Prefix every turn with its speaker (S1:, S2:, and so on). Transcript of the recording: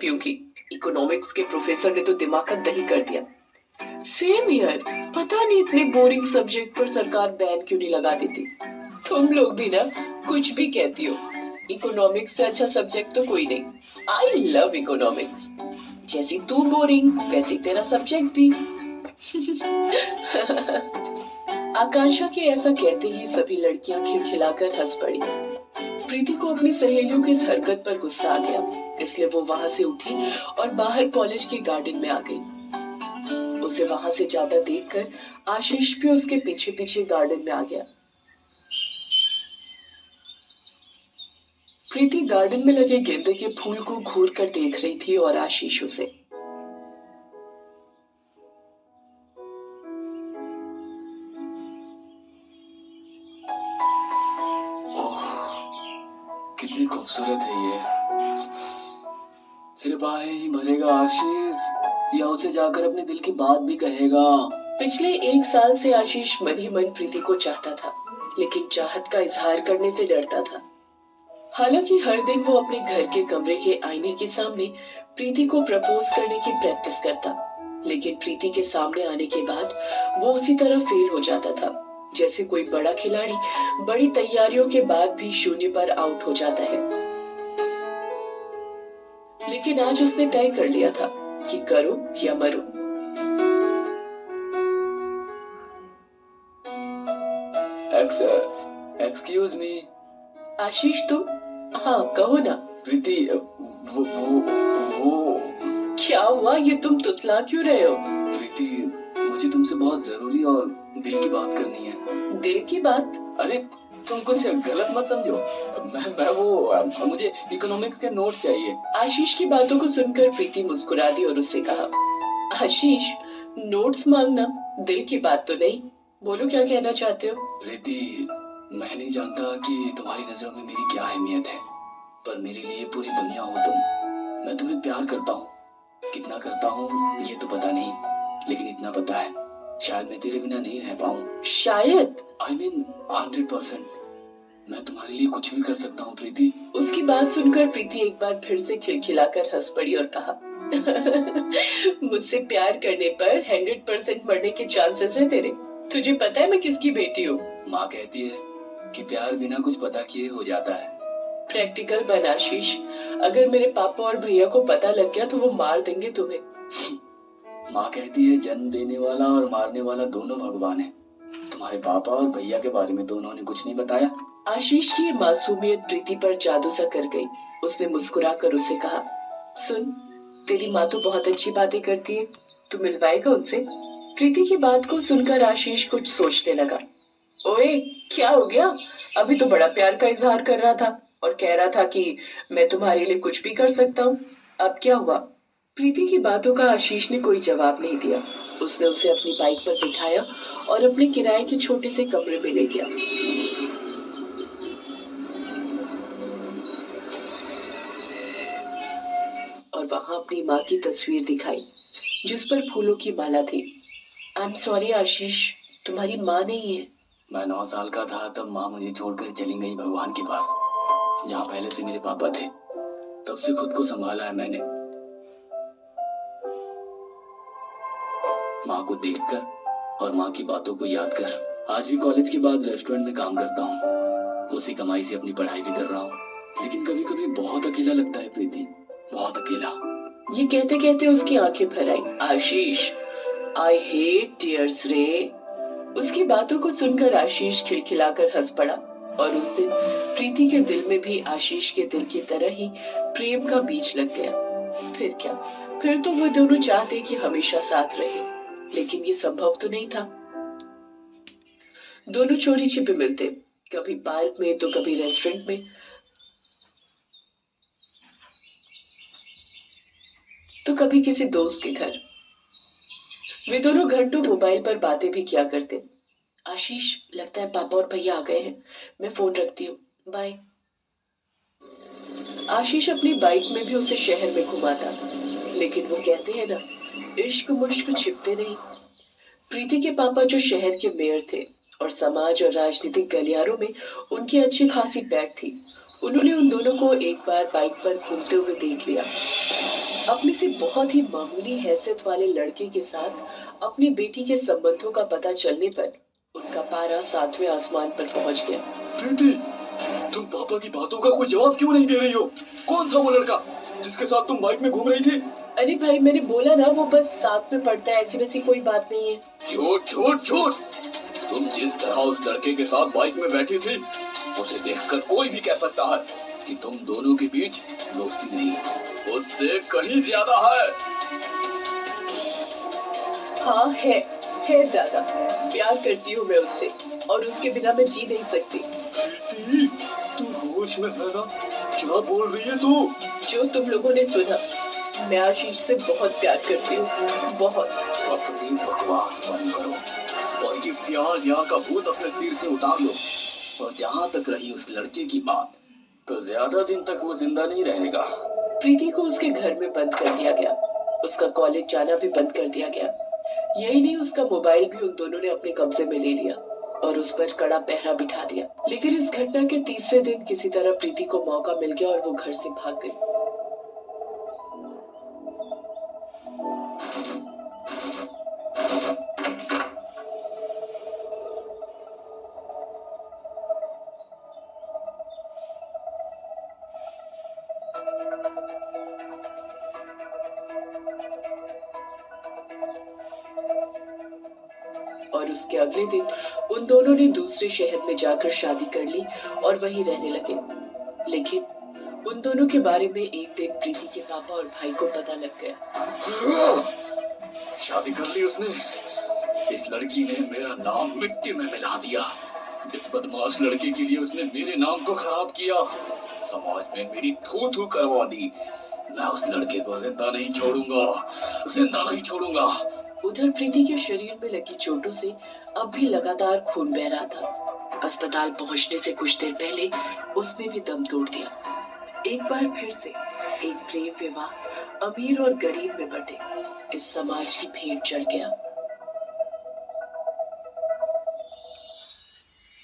S1: पीऊंगी। Economics के professor ने तो दिमाग का दही कर दिया। Same year. पता नहीं इतने बोरिंग सब्जेक्ट पर सरकार बैन क्यों नहीं लगा देती। तुम लोग भी ना कुछ भी कहती हो, इकोनॉमिक्स से अच्छा सब्जेक्ट तो कोई नहीं। I love economics. जैसी तू बोरिंग वैसी तेरा सब्जेक्ट भी। आकांक्षा के ऐसा कहते ही सभी लड़कियां खिलखिलाकर हंस पड़ी। प्रीति को अपनी सहेलियों की इस हरकत पर गुस्सा आ गया, इसलिए वो वहां से उठी और बाहर कॉलेज के गार्डन में आ गई। उसे वहां से जाता देखकर आशीष भी उसके पीछे पीछे गार्डन में आ गया। प्रीति गार्डन में लगे गेंदे के फूल को घूर कर देख रही थी और आशीष उसे।
S2: ओह, कितनी खूबसूरत है ये। सिर्फ आए ही भरेगा आशीष या उसे जाकर अपने दिल की बात भी कहेगा।
S1: पिछले 1 साल से आशीष मन ही मन प्रीति को चाहता था, लेकिन चाहत का इजहार करने से डरता था। हालांकि हर दिन वो अपने घर के कमरे के आईने के सामने प्रीति को प्रपोज करने की प्रैक्टिस करता, लेकिन प्रीति के सामने आने के बाद वो उसी तरह फेल हो जाता था, जैसे कोई बड़ा खिलाड़ी बड़ी तैयारियों के बाद भी शून्य पर आउट हो जाता है। लेकिन आज उसने तय कर लिया था कि करो या मरो।
S2: Excuse me.
S1: आशीष तुम? हाँ कहो ना।
S2: प्रीति वो
S1: क्या हुआ, ये तुम तुतला क्यों रहे हो?
S2: प्रीति, मुझे तुमसे बहुत जरूरी और दिल की बात करनी है।
S1: दिल की बात?
S2: अरे तुम कुछ गलत मत समझो। मैं मुझे इकोनॉमिक्स के नोट्स चाहिए।
S1: आशीष की बातों को सुनकर प्रीति मुस्कुरा दी और उससे कहा, आशीष नोट्स मांगना, दिल की बात तो नहीं। बोलो क्या कहना चाहते हो?
S2: प्रीति, मैं नहीं जानता कि तुम्हारी नजरों में मेरी क्या अहमियत है, पर मेरे लिए पूरी दुनिया हो तुम। मैं तुम्हें प्यार करता हूँ। कितना करता हूँ ये तो पता नहीं, लेकिन इतना पता है, शायद मैं तेरे बिना नहीं रह पाऊँ।
S1: शायद?
S2: I mean 100%। मैं तुम्हारे लिए कुछ भी कर सकता हूँ प्रीति।
S1: उसकी बात सुनकर प्रीति एक बार फिर से खिलखिलाकर हंस पड़ी और कहा, मुझसे प्यार करने पर 100% मरने के चांसेस है तेरे। तुझे पता है मैं किसकी बेटी हूँ?
S2: माँ कहती है कि प्यार बिना कुछ पता किए हो जाता है।
S1: प्रैक्टिकल बन आशीष, अगर मेरे पापा और भैया को पता लग गया तो वो मार देंगे तुम्हें।
S2: माँ कहती है जन्म देने वाला और मारने वाला दोनों भगवान है। तुम्हारे पापा और भैया के बारे में तो उन्होंने कुछ नहीं बताया।
S1: आशीष की मासूमियत प्रीति पर जादू सा कर गई। उसने मुस्कुराकर उससे कहा, सुन, तेरी माँ तो बहुत अच्छी बातें करती है, तू मिलवाएगा उनसे? प्रीति की बात को सुनकर आशीष कुछ सोचने लगा। ओए क्या हो गया? अभी तो बड़ा प्यार का इजहार कर रहा था और कह रहा था कि मैं तुम्हारे लिए कुछ भी कर सकता हूँ। अब क्या हुआ? प्रीति की बातों का आशीष ने कोई जवाब नहीं दिया। उसने उसे अपनी बाइक पर बिठाया और अपने किराए के छोटे से कमरे में ले गया। और वहां अपनी माँ की तस्वीर दिखाई, जिस पर फूलों की माला थी। आई एम सॉरी आशीष, तुम्हारी माँ नहीं है।
S2: मैं 9 साल का था तब माँ मुझे छोड़कर चली गई भगवान के पास, जहाँ पहले से मेरे पापा थे। तब से खुद को संभाला है मैंने। माँ को देखकर और माँ की बातों को याद कर आज भी कॉलेज के बाद रेस्टोरेंट में काम करता हूँ। उसी कमाई से अपनी पढ़ाई भी कर रहा हूँ, लेकिन कभी कभी बहुत अकेला लगता है प्रीति, बहुत अकेला।
S1: ये कहते कहते उसकी आंखें भर आई। आशीष, आई हेट टीयर्स रे। उसकी बातों को सुनकर आशीष खिलखिलाकर हंस पड़ा और उस दिन प्रीति के दिल में भी आशीष के दिल की तरह ही प्रेम का बीज लग गया। फिर क्या, फिर तो वो दोनों चाहते कि हमेशा साथ रहे, लेकिन ये संभव तो नहीं था। दोनों चोरी छिपे मिलते, कभी पार्क में तो कभी रेस्टोरेंट में, तो कभी किसी दोस्त के घर। वे दोनों घंटों मोबाइल पर बातें भी किया करते। आशीष, लगता है पापा और भैया आ गए हैं, मैं फोन रखती हूँ, बाय। आशीष अपनी बाइक में भी उसे शहर में घुमाता, लेकिन वो कहते हैं ना, इश्क मुश्क छिपते नहीं। प्रीति के पापा जो शहर के मेयर थे और समाज और राजनीतिक गलियारों में उनकी अच्छी खासी बैठ थी, उन्होंने उन दोनों को एक बार बाइक पर घूमते हुए देख लिया। अपने से बहुत ही मामूली हैसियत वाले लड़के के साथ अपनी बेटी के संबंधों का पता चलने पर उनका पारा 7वें आसमान पर पहुंच गया।
S2: प्रीति, तुम पापा की बातों का कोई जवाब क्यों नहीं दे रही हो? कौन था वो लड़का जिसके साथ तुम बाइक में घूम रही थी?
S1: अरे भाई, मैंने बोला ना, वो बस साथ में पढ़ता है, ऐसी वैसी कोई बात नहीं है।
S2: झूठ झूठ झूठ! तुम जिस तरह उस लड़के के साथ बाइक में बैठी थी, उसे देखकर कोई भी कह सकता है कि तुम दोनों के बीच दोस्ती नहीं, उससे कहीं ज्यादा है।
S1: हाँ है ज्यादा। प्यार करती हूँ मैं उससे, और उसके बिना मैं जी नहीं सकती।
S2: प्रीति, तू होश में है ना? क्या बोल रही है तू?
S1: जो तुम लोगों ने सुना, मैं आशीष से बहुत प्यार करती हूँ, बहुत।
S2: अपनी बकवास बंद करो और ये प्यार का भूत अपने सिर से उतार लो। और जहाँ तक रही उस लड़के की बात, तो ज्यादा दिन तक वो जिंदा नहीं रहेगा।
S1: प्रीति को उसके घर में बंद कर दिया गया, उसका कॉलेज जाना भी बंद कर दिया गया। यही नहीं, उसका मोबाइल भी उन दोनों ने अपने कब्जे में ले लिया और उस पर कड़ा पहरा बिठा दिया। लेकिन इस घटना के तीसरे दिन किसी तरह प्रीति को मौका मिल गया और वो घर से भाग गई। और उसके अगले दिन उन दोनों ने दूसरे शहर में जाकर शादी कर ली और वहीं रहने लगे। लेकिन उन दोनों के बारे में एक दिन प्रीति के पापा और भाई को पता लग गया।
S2: शादी कर ली उसने। इस लड़की ने मेरा नाम मिट्टी में मिला दिया। जिस बदमाश लड़के के लिए उसने मेरे नाम को खराब किया, समाज में मेरी थू थू करवा दी। मैं उस लड़के को जिंदा नहीं छोड़ूंगा, जिंदा नहीं छोड़ूंगा।
S1: उधर प्रीति के शरीर में लगी चोटों से अब भी लगातार खून बह रहा था। अस्पताल पहुंचने से कुछ देर पहले उसने भी दम तोड़ दिया। एक बार फिर से एक प्रेम विवाह अमीर और गरीब में बटे इस समाज की भेंट चढ़ गया।